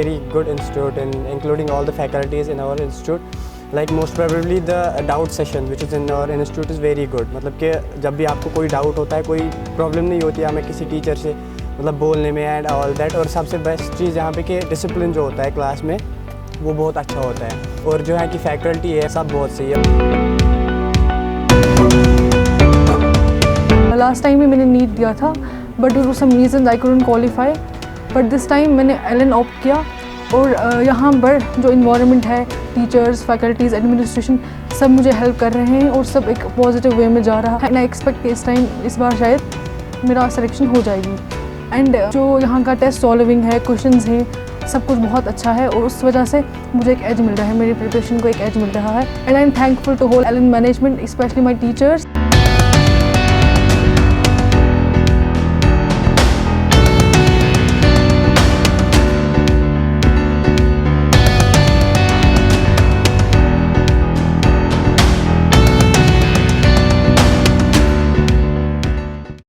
very good institute, and including all the faculties in our institute. Like most probably the doubt session which is in our institute is very good. मतलब कि जब भी आपको कोई doubt होता है, कोई प्रॉब्लम नहीं होती है हमें किसी टीचर से मतलब बोलने में एंड ऑल दैट। और सबसे बेस्ट चीज़ यहाँ पे कि डिसिप्लिन जो होता है क्लास में वो बहुत अच्छा होता है, और जो है कि फैकल्टी है सब बहुत सही है। लास्ट टाइम भी मैंने नीट दिया था, but due to some reason I couldn't qualify, but this time मैंने एलन ऑप्ट किया। और यहाँ पर जो इन्वायरमेंट है, टीचर्स, फैकल्टीज़, एडमिनिस्ट्रेशन सब मुझे हेल्प कर रहे हैं और सब एक पॉजिटिव वे में जा रहा है। एंड आई एक्सपेक्ट कि इस बार शायद मेरा सिलेक्शन हो जाएगी। एंड जो यहाँ का टेस्ट सॉल्विंग है, क्वेश्चंस हैं, सब कुछ बहुत अच्छा है और उस वजह से मुझे एक एज मिल रहा है, मेरी प्रिपरेशन को एक एज मिल रहा है। And I am thankful to whole Allen management, specially my teachers.